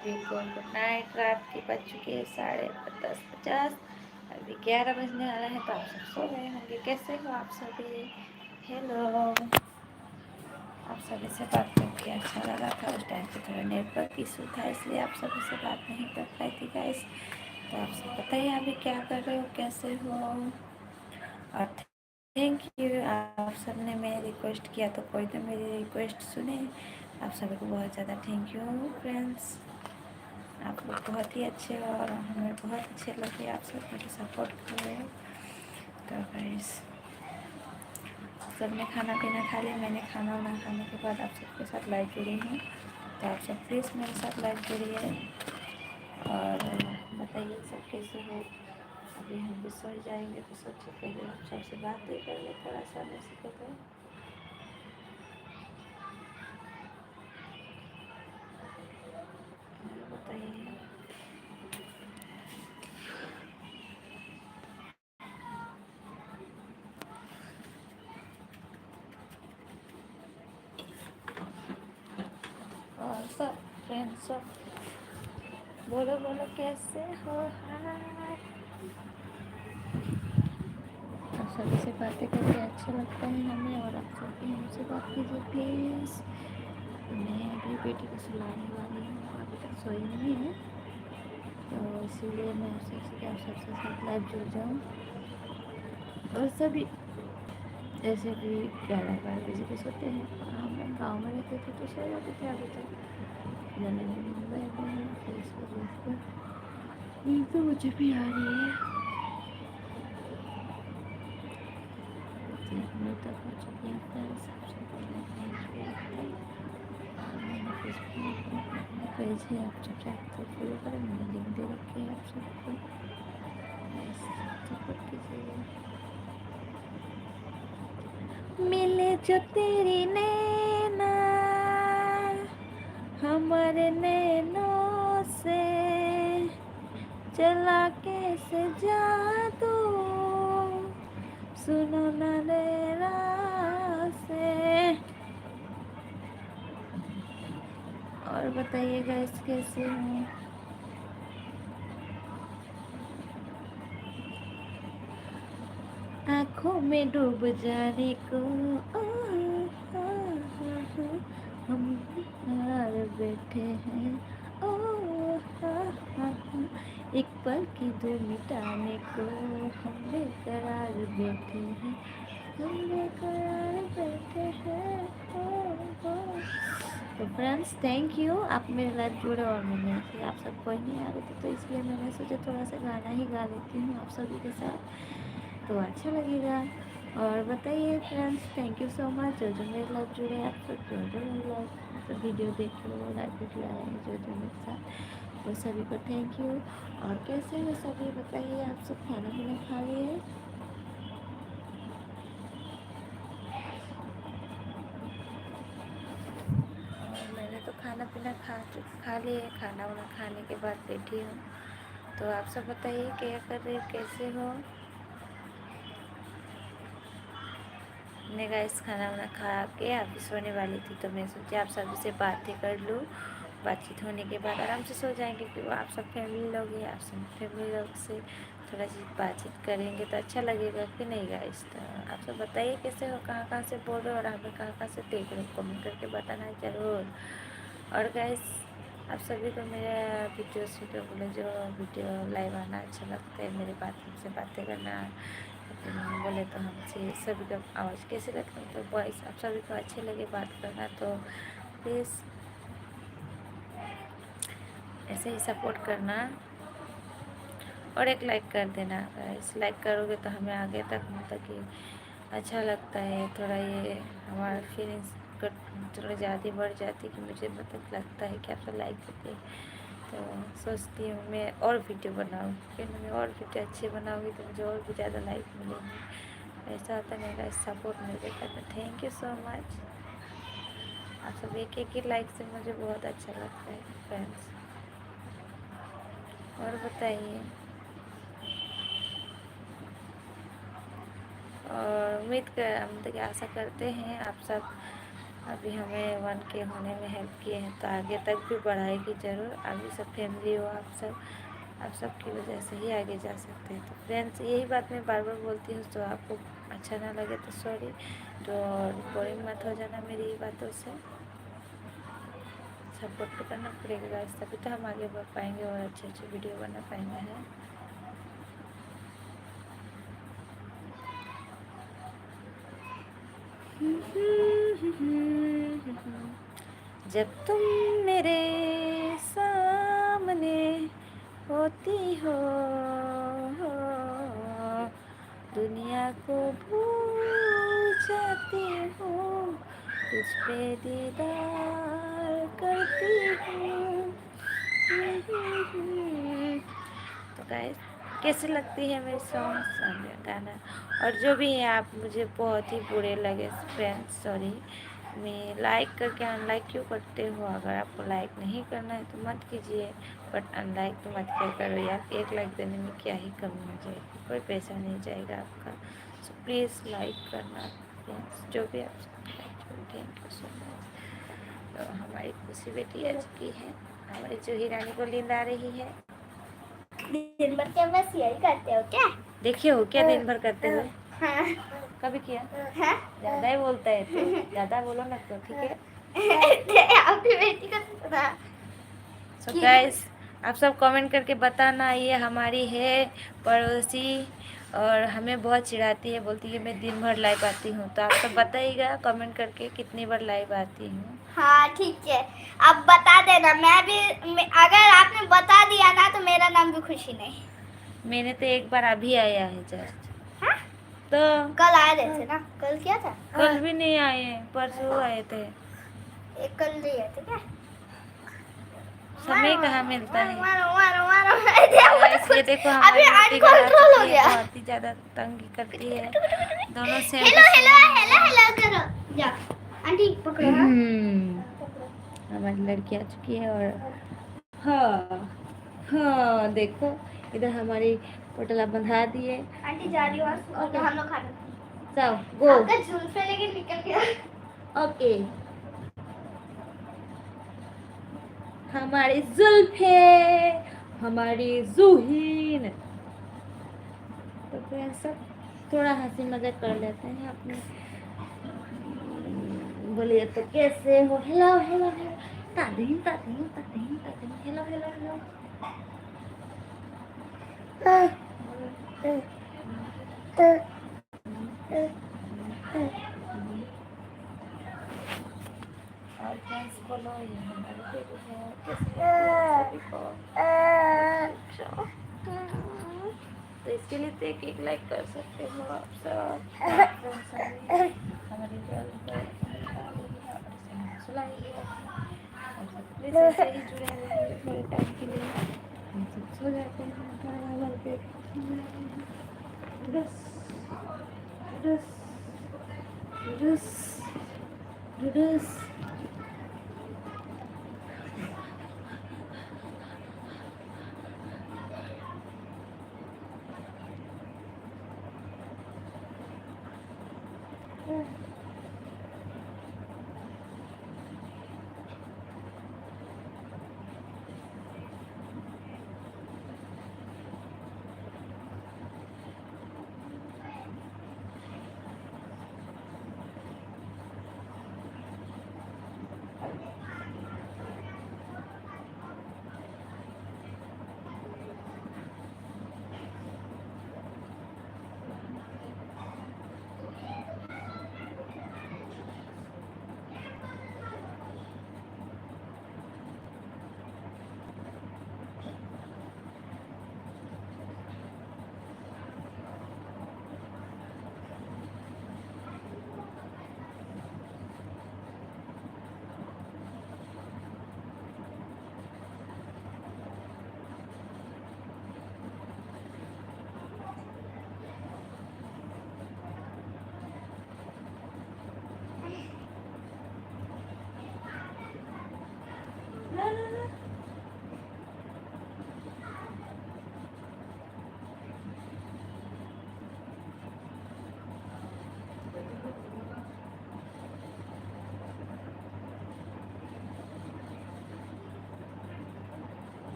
सभी को good night. रात की बज चुकी है 10:50। अभी 11 बजने वाला है, तो आप सब सो गए होंगे। कैसे हो आप सभी? हेलो। आप सभी से बात करके अच्छा लगा था। उस टाइम पे थोड़ा नेटवर्क इशू था, इसलिए आप सभी से बात नहीं कर पाई थी गाइस। तो आप सब बताइए अभी क्या कर रहे हो, कैसे हो? और थैंक यू, आप सब ने मेरी रिक्वेस्ट किया तो कोई तो मेरी रिक्वेस्ट सुने। आप सभी को बहुत ज़्यादा थैंक यू फ्रेंड्स। आप लोग बहुत ही अच्छे हो और हमें बहुत अच्छे लगे, आप सब मुझे सपोर्ट कर रहे हो। तो गाइस सबने खाना पीना खा लिया। मैंने खाना वाना खाने के बाद आप सबके साथ लाइव जुड़ी हूँ, तो आप सब प्लीज़ मेरे साथ लाइव जुड़िए और बताइए सब कैसे हो। अभी हम भी सो जाएंगे, तो सबसे पहले आप सबसे बात ही कर ले थोड़ा सा मैं से पहले। बताइए। और सब फ्रेंड्स सब बोलो बोलो कैसे हो। हाय। आप सभी से बातें करके अच्छा लगता है हमें, और आप सब भी हमसे बात कीजिए प्लीज़। मैं अभी बेटी को सुलाने वाली हूँ, अभी तक सोई नहीं है, तो इसीलिए मैं सोची कि आप सबसे साथ लाइव जुड़ जाऊँ। और सभी जैसे कि 11-12 बजे भी सोते हैं, हम गाँव में रहते थे तो सो जाते थे। अभी तक मैंने मुंबई में हूँ, तो इस वजह से नींद तो मुझे भी आ रही है। 1 मिनट तक हो चुकी है फ्रेंड्स। सबसे पहले थैंक यू आपका। मेरा फेसबुक पेज है, आप जब चाहते तो फॉलो करें, मैंने लिंक दे रखी है आप सबको, सपोर्ट कीजिएगा। मिले जो तेरी नैना हमारे नैनों से, चला कैसे जादू सुनो ना नैना से। और बताइए गाइस कैसे हूँ? आँखों में डूब जाने को हम हार बैठे हैं। एक पल की दूर मिटाने को हम बेकरार बैठे हैं, हम बेकरार बैठे हैं। तो फ्रेंड्स थैंक यू, आप मेरे लाइफ जुड़े और मैंने कि आप सब कोई नहीं आ रहे थे, तो इसलिए मैंने सोचा थोड़ा सा गाना ही गा लेती हूँ आप सभी के साथ, तो अच्छा लगेगा। और बताइए friends, thank you so much जो मेरे लाइफ जुड़े, आप सब जो मेरे लाइफ वीडियो देख रहे हो, लाइव वीडियो आए हैं जो मेरे साथ, वो सभी को थैंक यू। और कैसे हो सभी बताइए, आप सब खाना पीना खा लिए? और मैंने तो खाना पीना खा लिए। खाना वाना खाने के बाद बैठी हूँ, तो आप सब बताइए क्या कर रहे हो, कैसे हो? मैं गाइस खाना वाना खा के अभी सोने वाली थी, तो मैं सोची आप सभी से बात ही कर लूँ। बातचीत होने के बाद आराम से सो जाएंगे, क्योंकि आप सब फैमिली लोग हैं, आप सब फैमिली लोग से थोड़ा सी बातचीत करेंगे तो अच्छा लगेगा कि नहीं गाइस। तो आप सब बताइए कैसे हो, कहाँ कहाँ से बोल रहे हो और हमें कहाँ कहाँ से देख रहे हो, कमेंट करके बताना ज़रूर। और गाइस आप सभी को मेरा वीडियो बोले जो वीडियो लाइव आना अच्छा लगता है, मेरे बात हमसे बातें करना, बोले तो हमसे सभी का आवाज़ कैसे लगता है, तो वॉइस आप सभी को अच्छे लगे बात करना, तो प्लीज़ ऐसे ही सपोर्ट करना और एक लाइक कर देना गाइस। लाइक करोगे तो हमें आगे तक मतलब कि अच्छा लगता है, थोड़ा ये हमारा फीलिंग्स थोड़ा ज़्यादा बढ़ जाती है, कि मुझे मतलब लगता है कि आप सब लाइक करते, तो सोचती हूँ मैं और वीडियो बनाऊँ, फिर मैं और वीडियो अच्छे बनाऊँगी तो मुझे और भी ज़्यादा लाइक मिलेंगे। ऐसा होता है मेरा सपोर्ट मिल जाता है। Thank you so much. आप सब एक एक लाइक से मुझे बहुत अच्छा लगता है फ्रेंड्स। और बताइए, और उम्मीद कर मतलब कि आशा करते हैं आप सब अभी हमें 1K होने में हेल्प किए हैं, तो आगे तक भी बढ़ाएगी ज़रूर। अभी सब फैमिली हो आप सबकी वजह से ही आगे जा सकते हैं। तो फ्रेंड्स, यही बात मैं बार बार बोलती हूँ, तो आपको अच्छा ना लगे तो सॉरी, तो बोरिंग मत हो जाना मेरी बातों से। सपोर्ट तो करना पड़ेगा गाइस, तभी तो हम आगे बढ़ पाएंगे और अच्छे अच्छे वीडियो बना पाएंगे हैं। जब तुम मेरे सामने होती हो, दुनिया को भूल जाती हूँ, तुझ पे दीदार करती हूँ। तो गाइस, कैसे लगती है मेरी सॉन्ग गाना? और जो भी है, आप मुझे बहुत ही बुरे लगे फ्रेंड्स, सॉरी। मैं लाइक करके अनलाइक क्यों करते हो? अगर आपको लाइक नहीं करना है तो मत कीजिए, बट अनलाइक तो मत क्या करो यार। 1 लाइक देने में क्या ही कमी हो जाएगी, कोई पैसा नहीं जाएगा आपका। सो प्लीज़ लाइक करना फ्रेंड्स, जो भी आप थैंक यू सो मच। तो हमारी खुशी बेटी आ चुकी है, हमारी जूही रानी को नींद आ रही है। दिन भर क्या बस यही करते हो क्या? देखिए हो क्या दिन भर करते हुए? हाँ। कभी किया? हाँ? ज़्यादा ही बोलता है तो ज़्यादा बोलो ना, तो ठीक है। आपकी बेटी का सुना। सो गाइस, आप सब कमेंट करके बताना, ये हमारी है पड़ोसी और हमें बहुत चिढ़ाती है, बोलती है मैं दिन भर लाइव आती हूँ। तो आप सब बताइएगा कमेंट करके कितनी बार लाइव आती हूँ। हाँ ठीक है, आप बता देना। अगर आपने बता दिया ना तो मेरा नाम भी खुशी नहीं। मैंने तो एक बार अभी आया है जस्ट। हाँ? तो कल आए थे ना? कल क्या था? कल भी नहीं आए, परसों आए थे। एक कल नहीं आए थे क्या? समय कहाँ मिलता है? मारो गाइस, ये देखो हमारी बेटी घर आ चुकी है, बहुत ही ज्यादा तंग करती है। दोनों same hello hello hello hello करो। जा आंटी पकड़ो। हमारी लड़की आ चुकी है और हाँ हाँ देखो, इधर हमारी पोटला बंधा दिए। आंटी जा रही हूँ, ओके हम लोग खाना। जाओ गो। आपका जुल्फे लेके निकल गया। ओके, हमारी जुल्फे, हमारी जूहीन। तो फिर सब थोड़ा हंसी मजाक कर लेते हैं अपने। बोलिए तो कैसे हो? हेलो हेलो हेलो, तादीन तादीन तादीन तादीन, हेलो हेलो हेलो। और फ्रेंड्स बोलो, ये हमारी बेटी है, कैसे सभी को। तो इसके लिए तो एक लाइक कर सकते हो आप सब। हमारी गर्ल को सुलाइए और सब प्लीज ऐसे ही जुड़े रहिए थोड़े टाइम के लिए। हम सब सो जाते हैं बराबर पे। डुडुस डुडुस डुडुस डुडुस।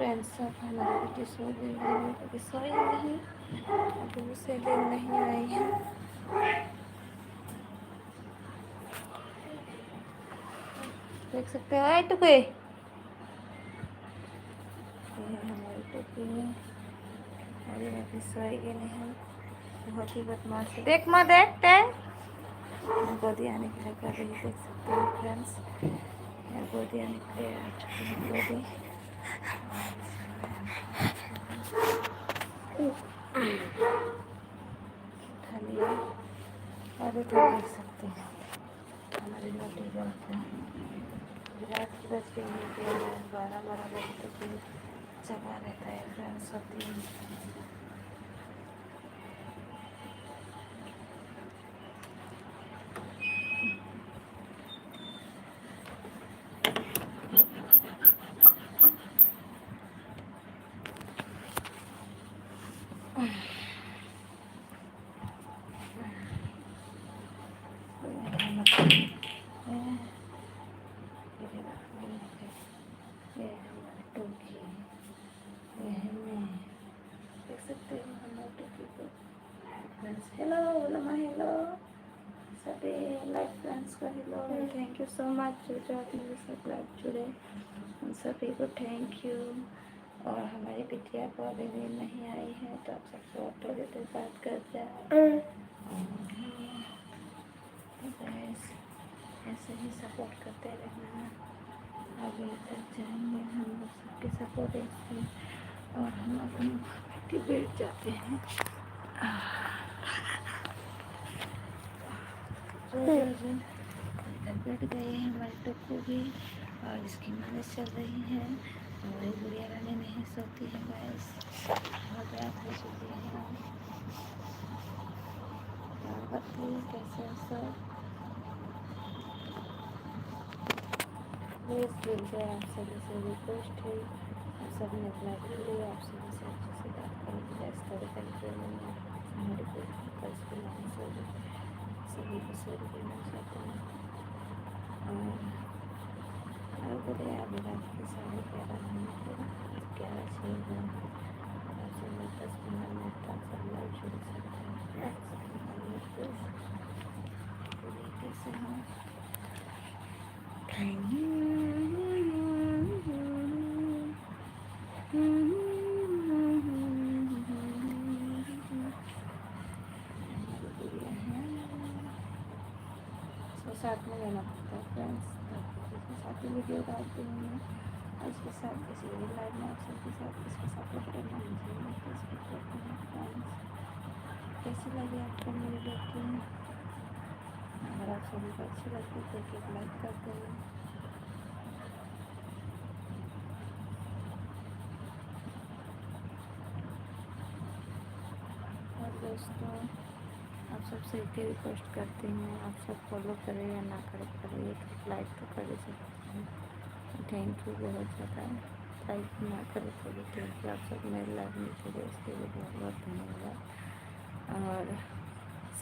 फ्रेंड्स सब हमारी बेटी सो गई है, अभी सोई नहीं, अभी उसे दिन नहीं आई है। देख सकते हो आई टुके, ये हमारी टुकी है, अरे अभी सोएगी नहीं, बहुत ही बदमाश है। देख माँ देखते गोदी आने के लिए कर रही है, देख सकते हो फ्रेंड्स, गोदी आने के लिए आ चुकी है गोदी। उठा लिया और इधर देख सकते हैं हमारी रोटी जलते हैं। रात की बज गई है 12 बजे तक ये जगा रहता है फ्रेंड्स सब दिन। हेलो बोलो माँ, हेलो सभी लाइक फ्रेंड्स को hello, thank you so much जो आप मेरे साथ लाइक जुड़े, उन सभी को थैंक यू। और हमारी बिटिया को अभी भी नहीं आई है, तो आप सबसे और थोड़ी देर बात कर जाए। ऐसे ही सपोर्ट करते रहना, आगे तक जाएंगे हम लोग, सबके सपोर्ट से और हम अपनी बेटी बैठ जाते हैं। इधर बैठ गए हैं हमारे टुक्कू भी, और इसकी मालिश चल रही है। हमारी गुड़िया रानी नहीं सोती है गाइस, बहुत रात हो चुकी है। और बताइए कैसे हो सब, प्लीज़ मिल जाए आप सभी से रिक्वेस्ट है, आप सब ने अपना लिए आप सभी से अच्छे से बात करेंगे, इस तरह करके हमारे पर्स के नाम से सभी को शेयर करना चाहते हैं। और बोले अभी रात के 11:30 मिनट 11:06 आपसे 10-15 मिनट तक सब लाइव जुड़ सकते हैं। कैसे हैं साथ में रहना पड़ता है फ्रेंड्स, इसके साथ ही वीडियो डालती हूँ मैं, और इसके साथ किसी भी लाइव में आप सबके साथ इसको सपोर्ट करना मुझे फेसबुक करते हैं फ्रेंड्स। कैसी लगी आपको मेरी बेटी, अगर आप सभी को अच्छी लगती है तो एक लाइक कर देना। और दोस्तों आप सबसे एक ही रिक्वेस्ट करती हूँ, आप सब फॉलो करें या ना करें, करिए तो लाइक तो कर ही सकते हैं। थैंक यू बहुत ज़्यादा, लाइक ना करें तो भी थैंक यू, आप सब मेरे लाइव में जुड़े इसके लिए बहुत बहुत धन्यवाद। और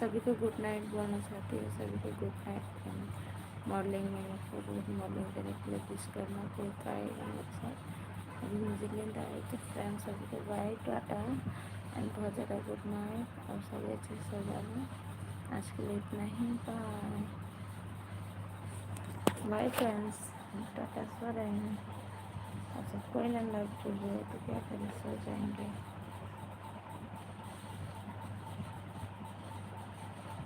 सभी को गुड नाइट बोलना चाहती हूँ, सभी को गुड नाइट। मॉर्निंग में आपको गुड मॉर्निंग देने के लिए विश करना पड़ता है मेरे साथ। अभी मुझे नींद आई तो फ्रेंड्स सभी को बाय टाटा एंड बहुत ज़्यादा गुड नाइट, और सभी अच्छे से सो जाना। आज के लिए इतना ही, बाय बाय फ्रेंड्स, टाटा, सो रहे हैं। अच्छा कोई ना लव चाहिए तो क्या करें, सो जाएंगे।